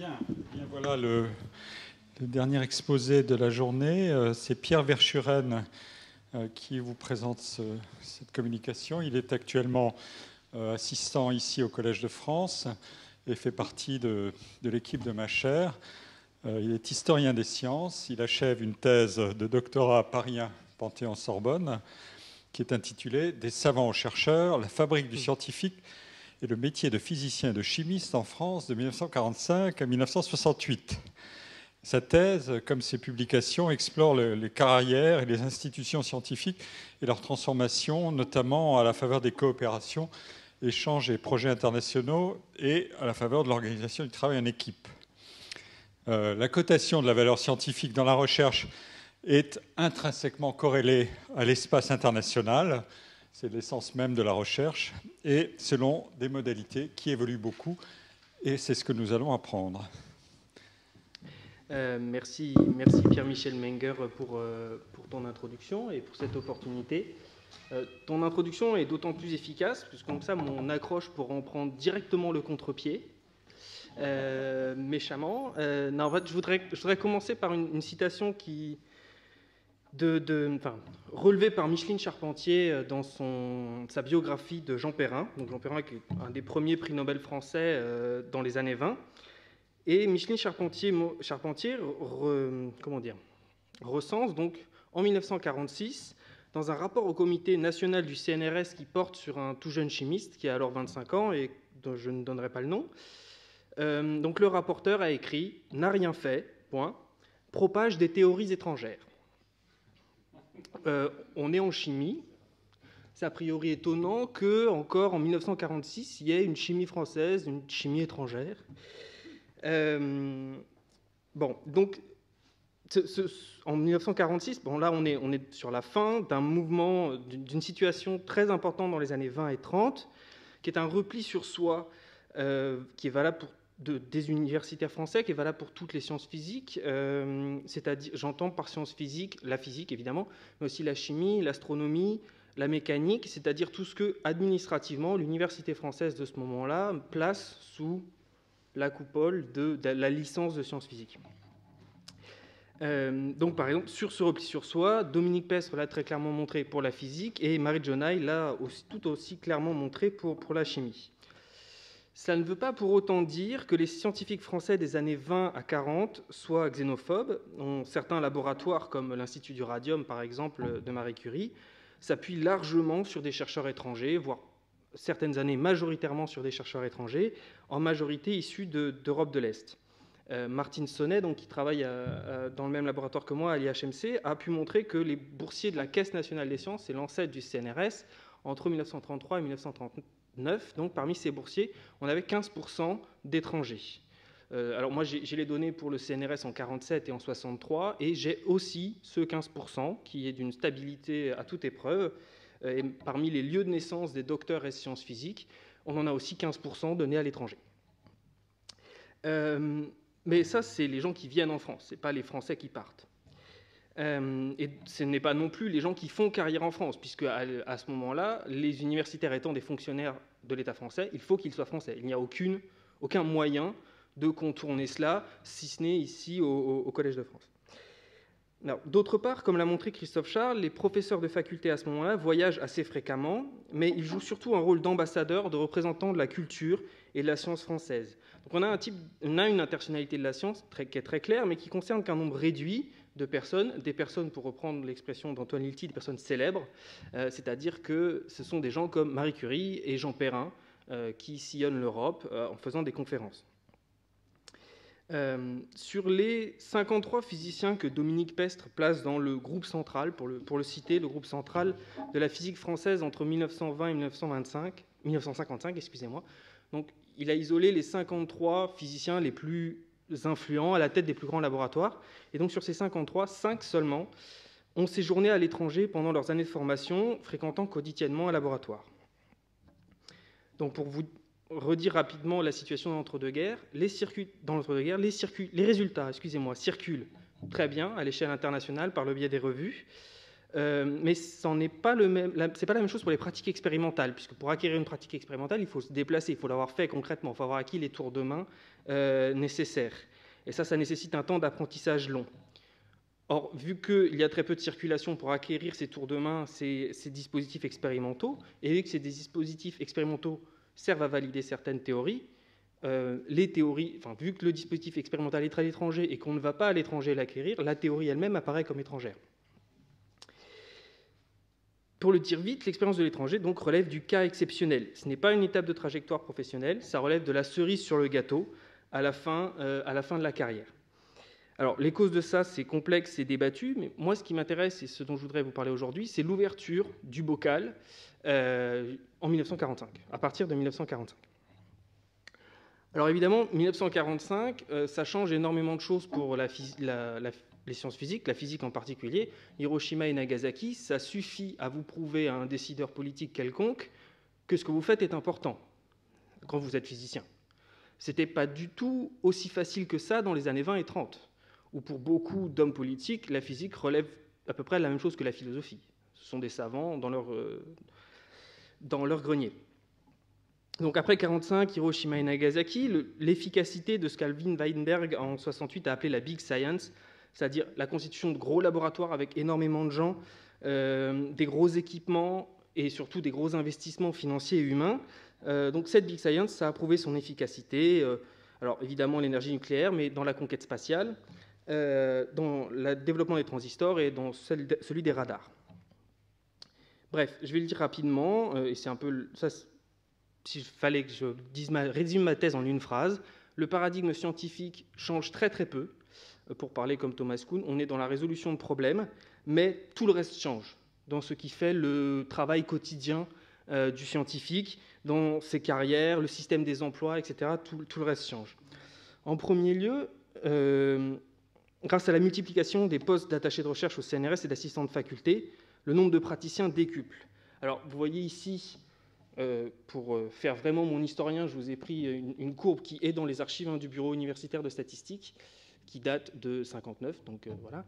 Bien, bien voilà le dernier exposé de la journée. C'est Pierre Verschuren qui vous présente cette communication. Il est actuellement assistant ici au Collège de France et fait partie de l'équipe de ma chaire. Il est historien des sciences. Il achève une thèse de doctorat à Paris 1, Panthéon-Sorbonne, qui est intitulée « Des savants aux chercheurs, la fabrique du scientifique et le métier de physicien et de chimiste en France de 1945 à 1968 ». Sa thèse, comme ses publications, explore les carrières et les institutions scientifiques et leur transformation, notamment à la faveur des coopérations, échanges et projets internationaux et à la faveur de l'organisation du travail en équipe. La cotation de la valeur scientifique dans la recherche est intrinsèquement corrélée à l'espace international, c'est l'essence même de la recherche, et selon des modalités qui évoluent beaucoup, et c'est ce que nous allons apprendre. Merci Pierre-Michel Menger pour ton introduction et pour cette opportunité. Ton introduction est d'autant plus efficace, puisque comme ça, mon accroche pourra en prendre directement le contre-pied, méchamment. Non, en fait, je voudrais commencer par une citation relevée par Micheline Charpentier dans sa biographie de Jean Perrin. Donc Jean Perrin, qui est un des premiers prix Nobel français dans les années 20. Et Micheline Charpentier recense donc en 1946, dans un rapport au comité national du CNRS qui porte sur un tout jeune chimiste qui a alors 25 ans et dont je ne donnerai pas le nom. Donc le rapporteur a écrit « N'a rien fait, point, propage des théories étrangères ». On est en chimie. C'est a priori étonnant qu'encore en 1946, il y ait une chimie française, une chimie étrangère. Donc, en 1946, là on est sur la fin d'un mouvement, d'une situation très importante dans les années 20 et 30, qui est un repli sur soi, qui est valable pour des universitaires français, qui est valable pour toutes les sciences physiques, c'est-à-dire, j'entends par sciences physiques, la physique évidemment, mais aussi la chimie, l'astronomie, la mécanique, c'est-à-dire tout ce que, administrativement, l'université française de ce moment-là place sous la coupole de la licence de sciences physiques. Donc, par exemple, sur ce repli sur soi, Dominique Pestre l'a très clairement montré pour la physique et Marie Jonaille l'a tout aussi clairement montré pour la chimie. Ça ne veut pas pour autant dire que les scientifiques français des années 20 à 40 soient xénophobes. Certains laboratoires, comme l'Institut du Radium, par exemple, de Marie Curie, s'appuient largement sur des chercheurs étrangers, voire certaines années majoritairement sur des chercheurs étrangers, en majorité issus d'Europe de l'Est. Martine Sonnet, donc, qui travaille dans le même laboratoire que moi à l'IHMC, a pu montrer que les boursiers de la Caisse nationale des sciences, c'est l'ancêtre du CNRS, entre 1933 et 1939, donc parmi ces boursiers, on avait 15% d'étrangers. Alors moi, j'ai les données pour le CNRS en 47 et en 63, et j'ai aussi ce 15% qui est d'une stabilité à toute épreuve. Et parmi les lieux de naissance des docteurs et sciences physiques, on en a aussi 15% donnés à l'étranger. Mais ça, c'est les gens qui viennent en France, ce n'est pas les Français qui partent. Et ce n'est pas non plus les gens qui font carrière en France, puisque à ce moment-là, les universitaires étant des fonctionnaires de l'État français, il faut qu'ils soient français. Il n'y a aucun moyen de contourner cela, si ce n'est ici au Collège de France. D'autre part, comme l'a montré Christophe Charles, les professeurs de faculté à ce moment-là voyagent assez fréquemment, mais ils jouent surtout un rôle d'ambassadeur, de représentant de la culture et de la science française. Donc on a une intersectionnalité de la science qui est très claire, mais qui concerne qu'un nombre réduit de personnes, des personnes, pour reprendre l'expression d'Antoine Lilti, des personnes célèbres, c'est-à-dire que ce sont des gens comme Marie Curie et Jean Perrin qui sillonnent l'Europe en faisant des conférences. Sur les 53 physiciens que Dominique Pestre place dans le groupe central, pour le citer, le groupe central de la physique française entre 1920 et 1955, excusez-moi. Donc, il a isolé les 53 physiciens les plus influents à la tête des plus grands laboratoires. Et donc, sur ces 53, 5 seulement ont séjourné à l'étranger pendant leurs années de formation, fréquentant quotidiennement un laboratoire. Donc, pour vous redire rapidement la situation dans l'entre-deux-guerres, les résultats circulent très bien à l'échelle internationale par le biais des revues. Mais ce n'est pas la même chose pour les pratiques expérimentales, puisque pour acquérir une pratique expérimentale, il faut se déplacer, il faut l'avoir fait concrètement, il faut avoir acquis les tours de main nécessaires. Et ça nécessite un temps d'apprentissage long. Or, vu qu'il y a très peu de circulation pour acquérir ces tours de main, ces dispositifs expérimentaux, et vu que ces dispositifs expérimentaux servent à valider certaines théories, les théories, vu que le dispositif expérimental est à l'étranger et qu'on ne va pas à l'étranger l'acquérir, la théorie elle-même apparaît comme étrangère. Pour le dire vite, l'expérience de l'étranger donc relève du cas exceptionnel. Ce n'est pas une étape de trajectoire professionnelle, ça relève de la cerise sur le gâteau à la fin de la carrière. Alors, les causes de ça, c'est complexe, c'est débattu, mais moi, ce qui m'intéresse et ce dont je voudrais vous parler aujourd'hui, c'est l'ouverture du bocal en 1945, à partir de 1945. Alors, évidemment, 1945, ça change énormément de choses pour les sciences physiques, la physique en particulier. Hiroshima et Nagasaki, ça suffit à vous prouver à un décideur politique quelconque que ce que vous faites est important quand vous êtes physicien. Ce n'était pas du tout aussi facile que ça dans les années 20 et 30. Où pour beaucoup d'hommes politiques, la physique relève à peu près la même chose que la philosophie. Ce sont des savants dans leur grenier. Donc après 1945, Hiroshima et Nagasaki, l'efficacité de ce qu'Alvin Weinberg en 1968 a appelé la Big Science, c'est-à-dire la constitution de gros laboratoires avec énormément de gens, des gros équipements et surtout des gros investissements financiers et humains. Donc cette Big Science, ça a prouvé son efficacité, alors évidemment l'énergie nucléaire, mais dans la conquête spatiale, dans le développement des transistors et dans celui des radars. Bref, je vais le dire rapidement, et c'est un peu ça. S'il fallait que je résume ma thèse en une phrase, le paradigme scientifique change très très peu. Pour parler comme Thomas Kuhn, on est dans la résolution de problèmes, mais tout le reste change dans ce qui fait le travail quotidien du scientifique, dans ses carrières, le système des emplois, etc. Tout le reste change. En premier lieu, grâce à la multiplication des postes d'attachés de recherche au CNRS et d'assistants de faculté, le nombre de praticiens décuple. Alors, vous voyez ici, pour faire vraiment mon historien, je vous ai pris une courbe qui est dans les archives du Bureau universitaire de statistique, qui date de 1959. Donc, voilà.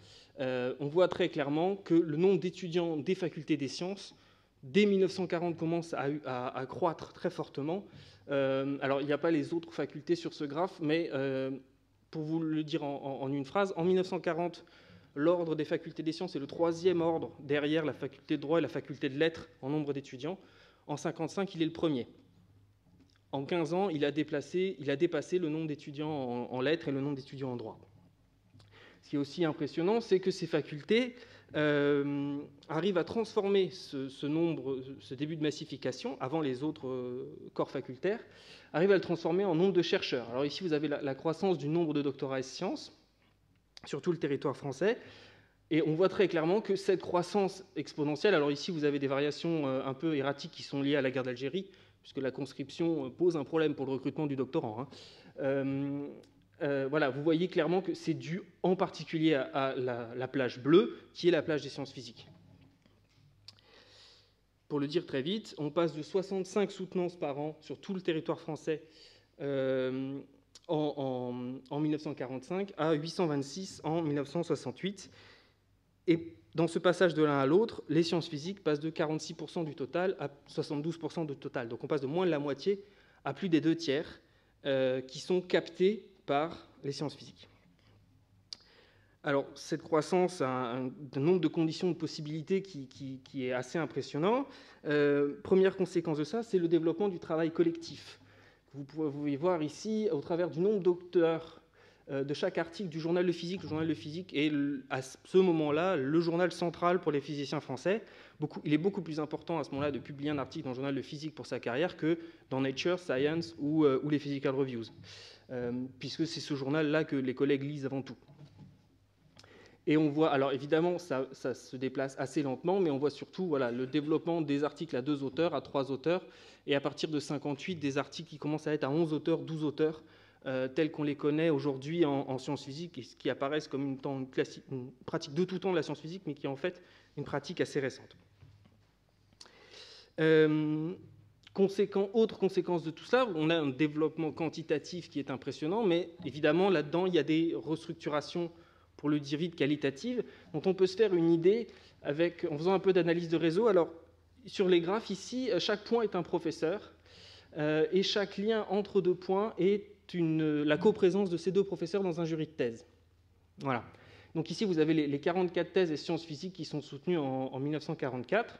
On voit très clairement que le nombre d'étudiants des facultés des sciences, dès 1940, commence à croître très fortement. Alors, il n'y a pas les autres facultés sur ce graphe, mais pour vous le dire en une phrase, en 1940, l'ordre des facultés des sciences est le 3e ordre derrière la faculté de droit et la faculté de lettres en nombre d'étudiants. En 1955, il est le 1er. En 15 ans, il a dépassé le nombre d'étudiants en lettres et le nombre d'étudiants en droit. Ce qui est aussi impressionnant, c'est que ces facultés arrivent à transformer ce début de massification, avant les autres corps facultaires, arrivent à le transformer en nombre de chercheurs. Alors ici, vous avez la croissance du nombre de doctorats et sciences sur tout le territoire français. Et on voit très clairement que cette croissance exponentielle, alors ici vous avez des variations un peu erratiques qui sont liées à la guerre d'Algérie, puisque la conscription pose un problème pour le recrutement du doctorant. Voilà, vous voyez clairement que c'est dû en particulier à la plage bleue, qui est la plage des sciences physiques. Pour le dire très vite, on passe de 65 soutenances par an sur tout le territoire français en 1945 à 826 en 1968. Et dans ce passage de l'un à l'autre, les sciences physiques passent de 46% du total à 72% du total. Donc on passe de moins de la moitié à plus des 2/3 qui sont captés par les sciences physiques. Alors cette croissance a un nombre de conditions de possibilités qui est assez impressionnant. Première conséquence de ça, c'est le développement du travail collectif. Vous pouvez voir ici au travers du nombre d'auteurs de chaque article du journal de physique. Le journal de physique est à ce moment-là le journal central pour les physiciens français. Il est beaucoup plus important à ce moment-là de publier un article dans le journal de physique pour sa carrière que dans Nature, Science ou les Physical Reviews, puisque c'est ce journal-là que les collègues lisent avant tout. Et on voit, alors évidemment, ça se déplace assez lentement, mais on voit surtout le développement des articles à 2 auteurs, à 3 auteurs, et à partir de 1958, des articles qui commencent à être à 11 auteurs, 12 auteurs, tels qu'on les connaît aujourd'hui en sciences physiques, et qui apparaissent comme une pratique de tout temps de la science physique, mais qui est en fait une pratique assez récente. Autre conséquence de tout ça, on a un développement quantitatif qui est impressionnant, mais évidemment, là-dedans, il y a des restructurations pour le dire vite, qualitative, dont on peut se faire une idée en faisant un peu d'analyse de réseau. Alors, sur les graphes, ici, chaque point est un professeur, et chaque lien entre deux points est la coprésence de ces deux professeurs dans un jury de thèse. Voilà. Donc ici, vous avez les 44 thèses et sciences physiques qui sont soutenues en 1944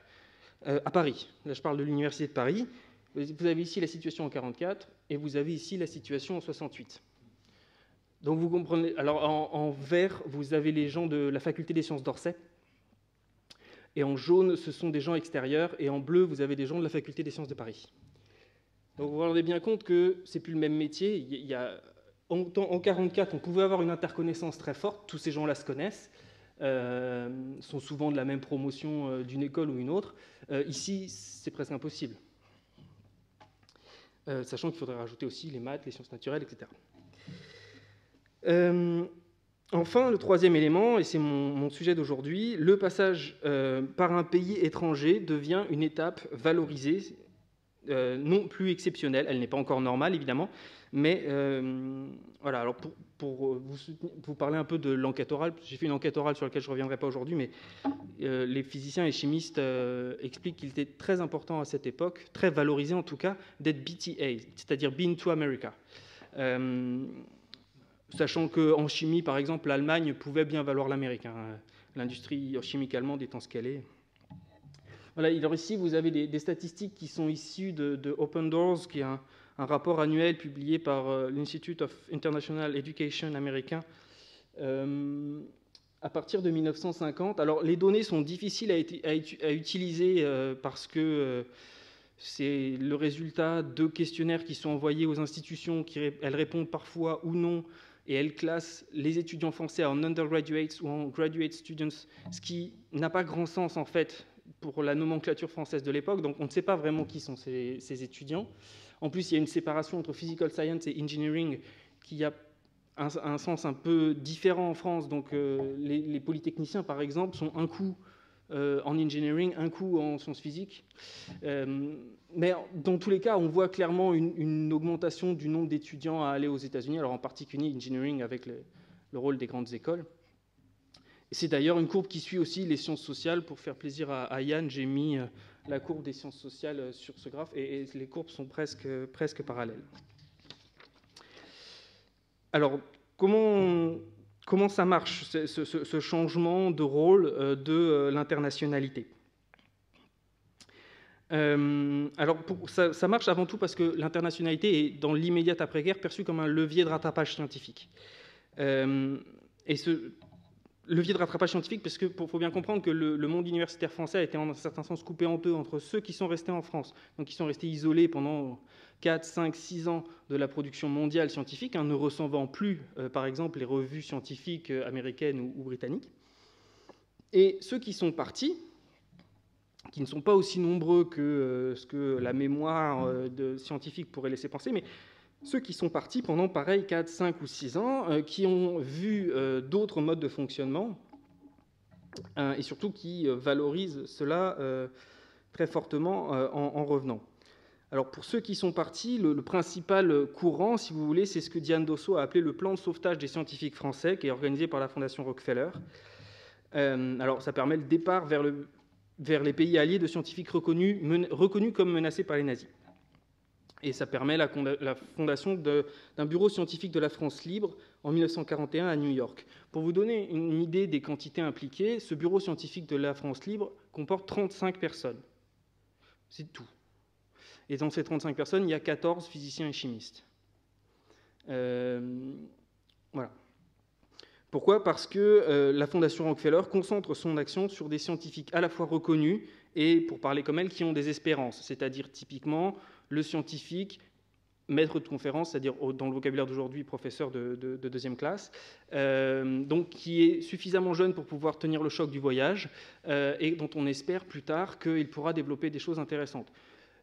à Paris. Là, je parle de l'Université de Paris. Vous avez ici la situation en 1944 et vous avez ici la situation en 1968. Donc vous comprenez. Alors en vert, vous avez les gens de la faculté des sciences d'Orsay. Et en jaune, ce sont des gens extérieurs. Et en bleu, vous avez des gens de la faculté des sciences de Paris. Donc vous vous rendez bien compte que c'est plus le même métier. En 1944, on pouvait avoir une interconnaissance très forte. Tous ces gens-là se connaissent. Sont souvent de la même promotion d'une école ou une autre. Ici, c'est presque impossible. Sachant qu'il faudrait rajouter aussi les maths, les sciences naturelles, etc. Enfin, le troisième élément, et c'est mon sujet d'aujourd'hui, le passage par un pays étranger devient une étape valorisée, non plus exceptionnelle. Elle n'est pas encore normale, évidemment, mais voilà. Alors pour vous parler un peu de l'enquête orale, j'ai fait une enquête orale sur laquelle je ne reviendrai pas aujourd'hui, mais les physiciens et chimistes expliquent qu'il était très important à cette époque, très valorisé en tout cas, d'être BTA, c'est-à-dire Been to America. Sachant qu'en chimie, par exemple, l'Allemagne pouvait bien valoir l'Amérique, hein, l'industrie chimique allemande étant ce qu'elle est. Voilà, alors ici, vous avez des statistiques qui sont issues de Open Doors, qui est un rapport annuel publié par l'Institute of International Education américain à partir de 1950. Alors, les données sont difficiles à utiliser parce que c'est le résultat de questionnaires qui sont envoyés aux institutions, elles répondent parfois ou non, et elles classent les étudiants français en undergraduates ou en graduate students, ce qui n'a pas grand sens en fait pour la nomenclature française de l'époque, donc on ne sait pas vraiment qui sont ces étudiants. En plus, il y a une séparation entre physical science et engineering qui a un sens un peu différent en France. Donc les polytechniciens, par exemple, sont un coup en engineering, un coup en sciences physiques. Mais dans tous les cas, on voit clairement une augmentation du nombre d'étudiants à aller aux États-Unis, alors en particulier engineering avec le rôle des grandes écoles. Et c'est d'ailleurs une courbe qui suit aussi les sciences sociales. Pour faire plaisir à Yann, j'ai mis la courbe des sciences sociales sur ce graphe, et les courbes sont presque parallèles. Alors, comment ça marche, ce changement de rôle de l'internationalité? Alors, ça marche avant tout parce que l'internationalité est, dans l'immédiate après-guerre, perçue comme un levier de rattrapage scientifique. Et ce levier de rattrapage scientifique, parce qu'il faut bien comprendre que le monde universitaire français a été en un certain sens coupé en deux entre ceux qui sont restés en France, donc qui sont restés isolés pendant 4, 5, 6 ans de la production mondiale scientifique, ne recevant plus, par exemple, les revues scientifiques américaines ou britanniques, et ceux qui sont partis, qui ne sont pas aussi nombreux que ce que la mémoire scientifique pourrait laisser penser, mais ceux qui sont partis pendant, pareil, 4, 5 ou 6 ans, qui ont vu d'autres modes de fonctionnement, et surtout qui valorisent cela très fortement en revenant. Alors, pour ceux qui sont partis, le principal courant, si vous voulez, c'est ce que Diane Dosso a appelé le plan de sauvetage des scientifiques français, qui est organisé par la Fondation Rockefeller. Alors, ça permet le départ vers les pays alliés de scientifiques reconnus comme menacés par les nazis. Et ça permet la fondation d'un bureau scientifique de la France libre en 1941 à New York. Pour vous donner une idée des quantités impliquées, ce bureau scientifique de la France libre comporte 35 personnes. C'est tout. Et dans ces 35 personnes, il y a 14 physiciens et chimistes. Voilà. Pourquoi ? Parce que la Fondation Rockefeller concentre son action sur des scientifiques à la fois reconnus et, pour parler comme elle, qui ont des espérances. C'est-à-dire, typiquement, le scientifique, maître de conférence, c'est-à-dire dans le vocabulaire d'aujourd'hui, professeur de deuxième classe, donc qui est suffisamment jeune pour pouvoir tenir le choc du voyage et dont on espère plus tard qu'il pourra développer des choses intéressantes.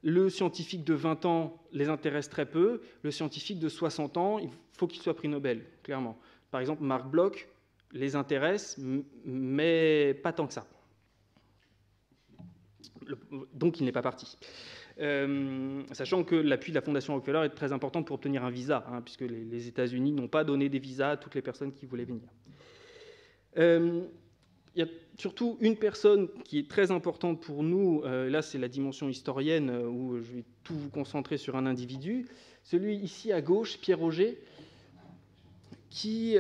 Le scientifique de 20 ans les intéresse très peu. Le scientifique de 60 ans, il faut qu'il soit prix Nobel, clairement. Par exemple, Marc Bloch les intéresse, mais pas tant que ça. Donc, il n'est pas parti. Sachant que l'appui de la Fondation Rockefeller est très important pour obtenir un visa, puisque les États-Unis n'ont pas donné des visas à toutes les personnes qui voulaient venir. Il y a surtout une personne qui est très importante pour nous, là c'est la dimension historienne où je vais tout vous concentrer sur un individu, celui ici à gauche, Pierre Auger, qui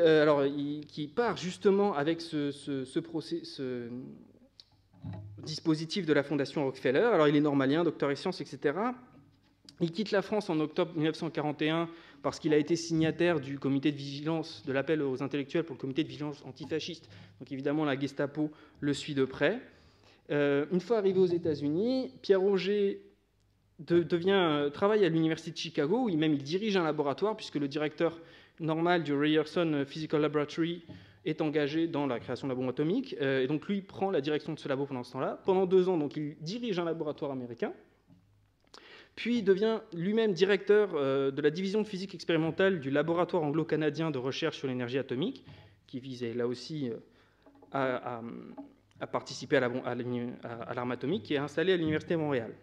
part justement avec ce dispositif de la Fondation Rockefeller. Alors il est normalien, docteur en sciences, etc. Il quitte la France en octobre 1941 parce qu'il a été signataire du comité de vigilance, de l'appel aux intellectuels pour le comité de vigilance antifasciste. Donc évidemment, la Gestapo le suit de près. Une fois arrivé aux États-Unis, Pierre Auger travaille à l'Université de Chicago, où il dirige un laboratoire, puisque le directeur normal du Ryerson Physical Laboratory est engagé dans la création de la bombe atomique. Et donc lui prend la direction de ce labo pendant ce temps-là. Pendant 2 ans, donc, il dirige un laboratoire américain. Puis il devient lui-même directeur de la division de physique expérimentale du laboratoire anglo-canadien de recherche sur l'énergie atomique, qui visait là aussi à participer à l'arme atomique, qui est installé à l'Université de Montréal.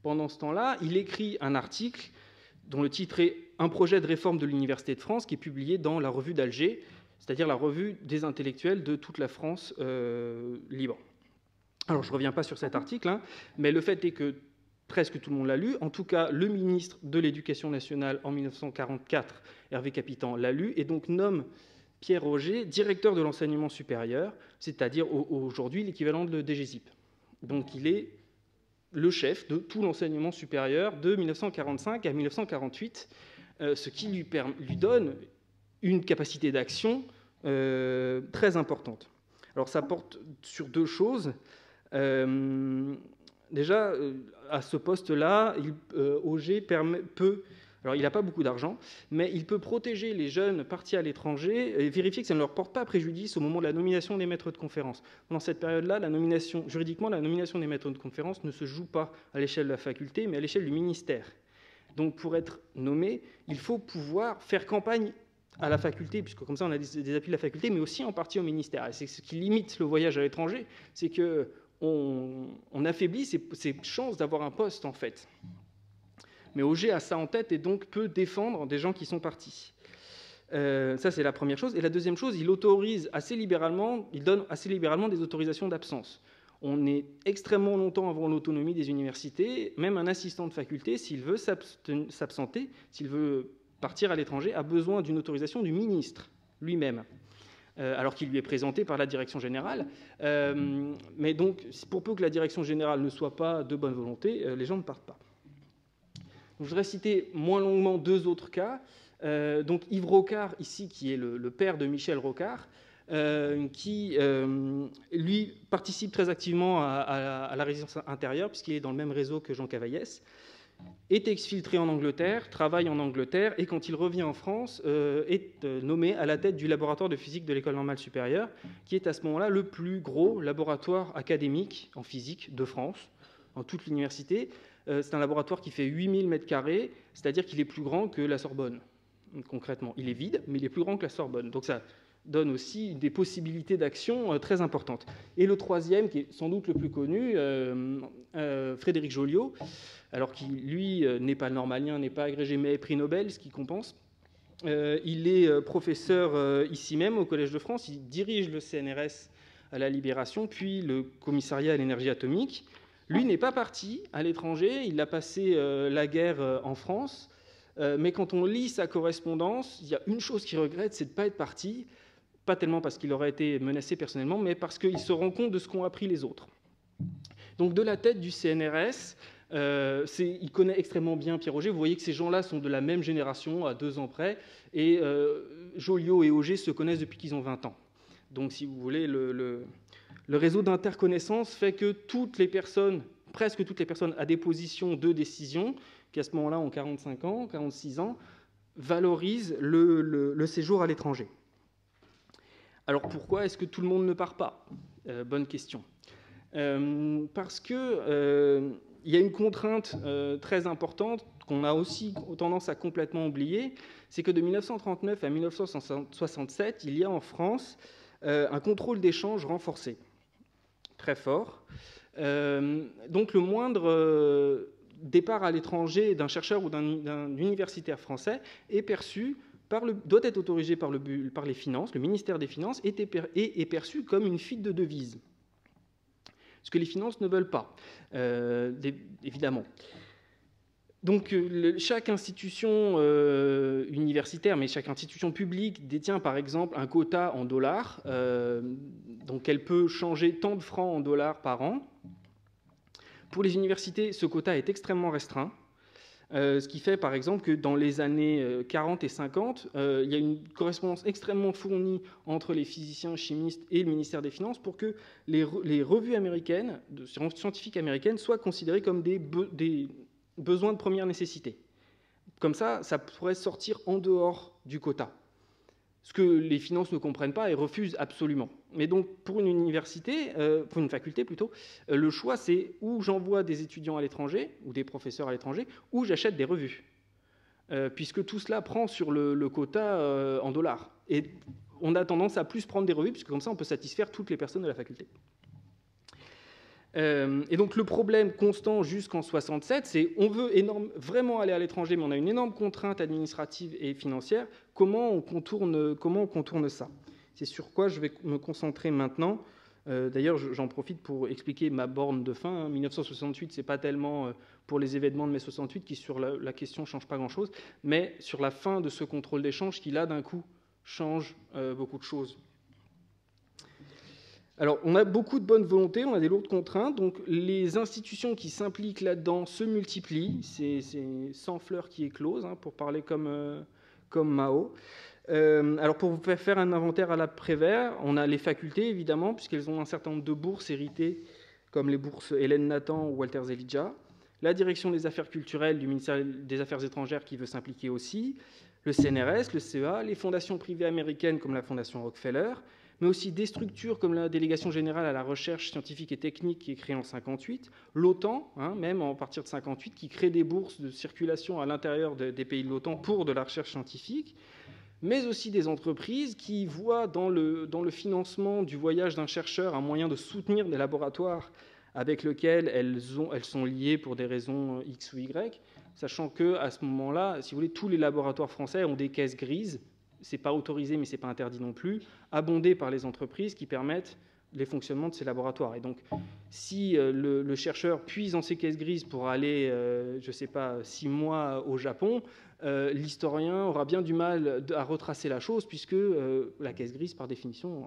Pendant ce temps-là, il écrit un article dont le titre est « Un projet de réforme de l'Université de France » qui est publié dans la revue d'Alger, c'est-à-dire la revue des intellectuels de toute la France libre. Alors je ne reviens pas sur cet article, mais le fait est que presque tout le monde l'a lu. En tout cas, le ministre de l'Éducation nationale en 1944, Hervé Capitan, l'a lu et donc nomme Pierre Auger directeur de l'enseignement supérieur, c'est-à-dire aujourd'hui l'équivalent de DGSIP. Donc il est le chef de tout l'enseignement supérieur de 1945 à 1948, ce qui lui donne une capacité d'action très importante. Alors ça porte sur 2 choses. Déjà, à ce poste-là, Auger peut... Alors, il n'a pas beaucoup d'argent, mais il peut protéger les jeunes partis à l'étranger et vérifier que ça ne leur porte pas préjudice au moment de la nomination des maîtres de conférences. Dans cette période-là, juridiquement, la nomination des maîtres de conférences ne se joue pas à l'échelle de la faculté, mais à l'échelle du ministère. Donc, pour être nommé, il faut pouvoir faire campagne à la faculté, puisque comme ça, on a des appuis de la faculté, mais aussi en partie au ministère. Et c'est ce qui limite le voyage à l'étranger, c'est que on affaiblit ses chances d'avoir un poste, en fait. Mais Auger a ça en tête et donc peut défendre des gens qui sont partis. Ça, c'est la première chose. Et la deuxième chose, il donne assez libéralement des autorisations d'absence. On est extrêmement longtemps avant l'autonomie des universités. Même un assistant de faculté, s'il veut s'absenter, s'il veut partir à l'étranger, a besoin d'une autorisation du ministre lui-même. Alors qu'il lui est présenté par la direction générale. Mais donc, pour peu que la direction générale ne soit pas de bonne volonté, les gens ne partent pas. Donc, je voudrais citer moins longuement 2 autres cas. Donc Yves Rocard, ici, qui est le père de Michel Rocard, qui, lui, participe très activement à la résistance intérieure, puisqu'il est dans le même réseau que Jean Cavaillès, est exfiltré en Angleterre, travaille en Angleterre, et quand il revient en France, est nommé à la tête du laboratoire de physique de l'École normale supérieure, qui est à ce moment-là le plus gros laboratoire académique en physique de France, en toute l'université. C'est un laboratoire qui fait 8000 m², c'est-à-dire qu'il est plus grand que la Sorbonne, concrètement. Il est vide, mais il est plus grand que la Sorbonne. Donc ça donne aussi des possibilités d'action très importantes. Et le troisième, qui est sans doute le plus connu, Frédéric Joliot, alors qui, lui, n'est pas normalien, n'est pas agrégé, mais prix Nobel, ce qui compense. Il est professeur ici même, au Collège de France. Il dirige le CNRS à la Libération, puis le commissariat à l'énergie atomique. Lui n'est pas parti à l'étranger, il a passé la guerre en France. Mais quand on lit sa correspondance, il y a une chose qu'il regrette, c'est de ne pas être parti. Pas tellement parce qu'il aurait été menacé personnellement, mais parce qu'il se rend compte de ce qu'ont appris les autres. Donc de la tête du CNRS, il connaît extrêmement bien Pierre Auger. Vous voyez que ces gens-là sont de la même génération, à 2 ans près, et Joliot et Auger se connaissent depuis qu'ils ont 20 ans. Donc si vous voulez, le réseau d'interconnaissance fait que presque toutes les personnes à des positions de décision, qui à ce moment-là ont 45 ans, 46 ans, valorisent le séjour à l'étranger. Alors pourquoi est-ce que tout le monde ne part pas ? Bonne question. Parce que il y a une contrainte très importante qu'on a aussi tendance à complètement oublier, c'est que de 1939 à 1967, il y a en France un contrôle d'échange renforcé, très fort. Donc le moindre départ à l'étranger d'un chercheur ou d'un universitaire français est perçu doit être autorisé par les finances, le ministère des Finances, et est perçu comme une fuite de devises. Ce que les finances ne veulent pas, évidemment. Donc, chaque institution universitaire, mais chaque institution publique détient par exemple un quota en dollars, donc elle peut changer tant de francs en dollars par an. Pour les universités, ce quota est extrêmement restreint, ce qui fait par exemple que dans les années 40 et 50, il y a une correspondance extrêmement fournie entre les physiciens, chimistes et le ministère des Finances pour que les revues américaines, scientifiques américaines, soient considérées comme des besoins de première nécessité. Comme ça pourrait sortir en dehors du quota. Ce que les finances ne comprennent pas et refusent absolument. Mais donc, pour une université, pour une faculté plutôt, le choix, c'est où j'envoie des étudiants à l'étranger, ou des professeurs à l'étranger, ou j'achète des revues. Puisque tout cela prend sur le quota en dollars. Et on a tendance à plus prendre des revues, puisque comme ça, on peut satisfaire toutes les personnes de la faculté. Et donc le problème constant jusqu'en 67, c'est on veut vraiment aller à l'étranger, mais on a une énorme contrainte administrative et financière. Comment on contourne ça? C'est sur quoi je vais me concentrer maintenant. D'ailleurs, j'en profite pour expliquer ma borne de fin. 1968, c'est pas tellement pour les événements de mai 68 qui, sur la question, ne change pas grand-chose, mais sur la fin de ce contrôle d'échange qui, là, d'un coup, change beaucoup de choses. Alors, on a beaucoup de bonne volonté, on a des lourdes contraintes, donc les institutions qui s'impliquent là-dedans se multiplient, c'est 100 fleurs qui éclosent, pour parler comme Mao. Alors, pour vous faire un inventaire à l'après-Vert, on a les facultés, évidemment, puisqu'elles ont un certain nombre de bourses héritées, comme les bourses Hélène Nathan ou Walter Zelidja, la direction des affaires culturelles du ministère des Affaires étrangères qui veut s'impliquer aussi, le CNRS, le CEA, les fondations privées américaines comme la Fondation Rockefeller, mais aussi des structures comme la Délégation générale à la recherche scientifique et technique qui est créée en 1958, l'OTAN, même en partir de 1958, qui crée des bourses de circulation à l'intérieur des pays de l'OTAN pour de la recherche scientifique, mais aussi des entreprises qui voient dans le financement du voyage d'un chercheur un moyen de soutenir des laboratoires avec lesquels elles sont liées pour des raisons X ou Y, sachant qu'à ce moment-là, si vous voulez, tous les laboratoires français ont des caisses grises. Ce n'est pas autorisé, mais ce n'est pas interdit non plus, abondé par les entreprises qui permettent les fonctionnements de ces laboratoires. Et donc, si le chercheur puise dans ces caisses grises pour aller, je ne sais pas, 6 mois au Japon, l'historien aura bien du mal à retracer la chose, puisque la caisse grise, par définition...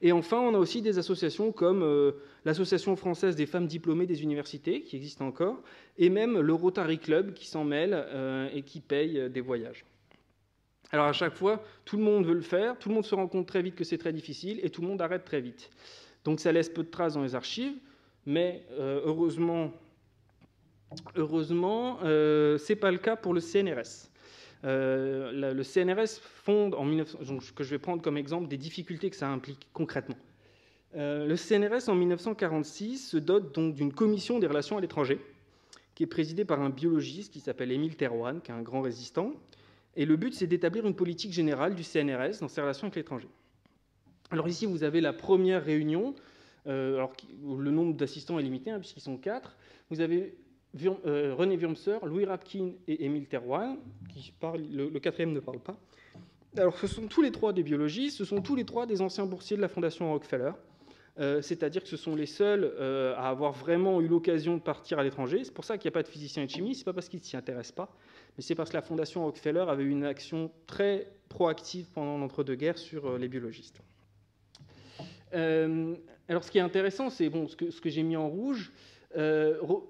Et enfin, on a aussi des associations comme l'Association française des femmes diplômées des universités, qui existe encore, et même le Rotary Club, qui s'en mêle et qui paye des voyages. Alors à chaque fois, tout le monde veut le faire, tout le monde se rend compte très vite que c'est très difficile et tout le monde arrête très vite. Donc ça laisse peu de traces dans les archives, mais heureusement, ce n'est pas le cas pour le CNRS. Le CNRS fonde en 1900, que je vais prendre comme exemple des difficultés que ça implique concrètement. Le CNRS en 1946 se dote donc d'une commission des relations à l'étranger, qui est présidée par un biologiste qui s'appelle Émile Thérouanne, qui est un grand résistant. Et le but, c'est d'établir une politique générale du CNRS dans ses relations avec l'étranger. Alors ici, vous avez la première réunion, où le nombre d'assistants est limité, puisqu'ils sont 4. Vous avez René Wurmser, Louis Rapkin et Émile Thérouanne, qui parlent, le quatrième ne parle pas. Alors ce sont tous les 3 des biologistes, ce sont tous les 3 des anciens boursiers de la Fondation Rockefeller, c'est-à-dire que ce sont les seuls à avoir vraiment eu l'occasion de partir à l'étranger. C'est pour ça qu'il n'y a pas de physiciens et de chimistes, ce n'est pas parce qu'ils ne s'y intéressent pas, mais c'est parce que la Fondation Rockefeller avait eu une action très proactive pendant l'entre-deux-guerres sur les biologistes. Alors ce qui est intéressant, c'est ce que j'ai mis en rouge.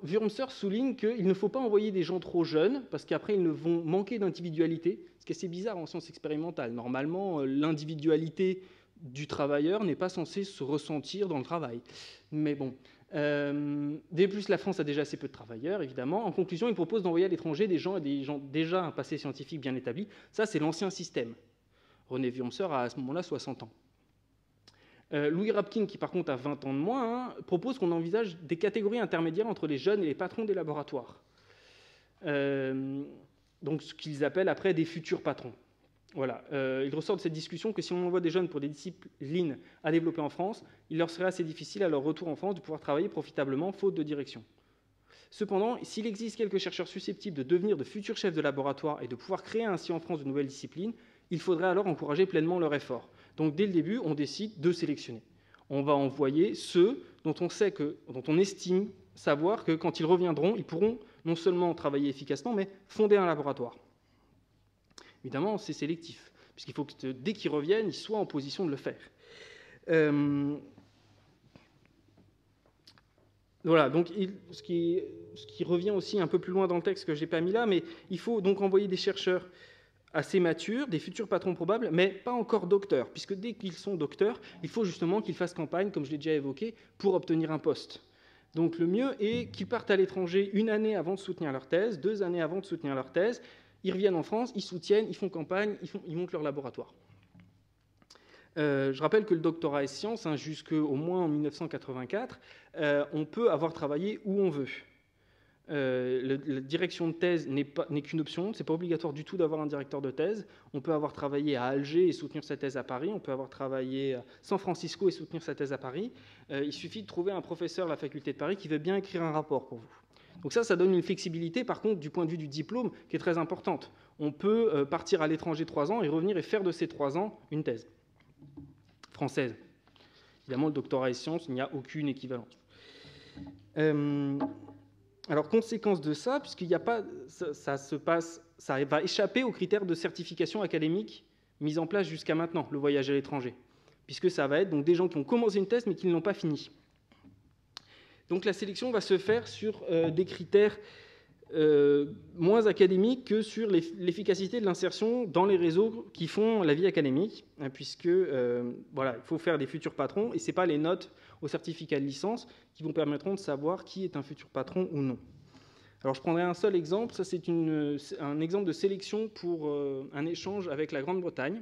Wurmser souligne qu'il ne faut pas envoyer des gens trop jeunes, parce qu'après ils vont manquer d'individualité, ce qui est assez bizarre en sciences expérimentales. Normalement, l'individualité du travailleur n'est pas censée se ressentir dans le travail. Mais bon... De plus, la France a déjà assez peu de travailleurs, évidemment. En conclusion, il propose d'envoyer à l'étranger des gens déjà un passé scientifique bien établi. Ça, c'est l'ancien système. René Wurmser a à ce moment-là 60 ans. Louis Rapkin, qui par contre a 20 ans de moins, propose qu'on envisage des catégories intermédiaires entre les jeunes et les patrons des laboratoires. Donc ce qu'ils appellent après des futurs patrons. Voilà. Il ressort de cette discussion que si on envoie des jeunes pour des disciplines à développer en France, il leur serait assez difficile à leur retour en France de pouvoir travailler profitablement, faute de direction. Cependant, s'il existe quelques chercheurs susceptibles de devenir de futurs chefs de laboratoire et de pouvoir créer ainsi en France de nouvelles disciplines, il faudrait alors encourager pleinement leur effort. Donc dès le début, on décide de sélectionner. On va envoyer ceux dont on estime savoir que quand ils reviendront, ils pourront non seulement travailler efficacement, mais fonder un laboratoire. Évidemment, c'est sélectif, puisqu'il faut que dès qu'ils reviennent, ils soient en position de le faire. Voilà, donc ce qui revient aussi un peu plus loin dans le texte que je n'ai pas mis là, mais il faut donc envoyer des chercheurs assez matures, des futurs patrons probables, mais pas encore docteurs, puisque dès qu'ils sont docteurs, il faut justement qu'ils fassent campagne, comme je l'ai déjà évoqué, pour obtenir un poste. Donc le mieux est qu'ils partent à l'étranger 1 année avant de soutenir leur thèse, 2 années avant de soutenir leur thèse, ils reviennent en France, ils soutiennent, ils font campagne, ils montent leur laboratoire. Je rappelle que le doctorat et sciences, jusqu'au moins en 1984, on peut avoir travaillé où on veut. La direction de thèse n'est qu'une option, ce n'est pas obligatoire du tout d'avoir un directeur de thèse. On peut avoir travaillé à Alger et soutenir sa thèse à Paris, on peut avoir travaillé à San Francisco et soutenir sa thèse à Paris. Il suffit de trouver un professeur de la faculté de Paris qui veut bien écrire un rapport pour vous. Donc ça donne une flexibilité, par contre, du point de vue du diplôme, qui est très importante. On peut partir à l'étranger 3 ans et revenir et faire de ces 3 ans une thèse française. Évidemment, le doctorat et sciences, il n'y a aucune équivalence. Alors, conséquence de ça, puisqu'il n'y a pas, ça va échapper aux critères de certification académique mis en place jusqu'à maintenant, le voyage à l'étranger, puisque ça va être donc des gens qui ont commencé une thèse mais qui ne l'ont pas finie. Donc, la sélection va se faire sur des critères moins académiques que sur l'efficacité de l'insertion dans les réseaux qui font la vie académique, puisque voilà, il faut faire des futurs patrons, et ce n'est pas les notes au certificat de licence qui vous permettront de savoir qui est un futur patron ou non. Alors je prendrai un seul exemple, ça c'est un exemple de sélection pour un échange avec la Grande-Bretagne.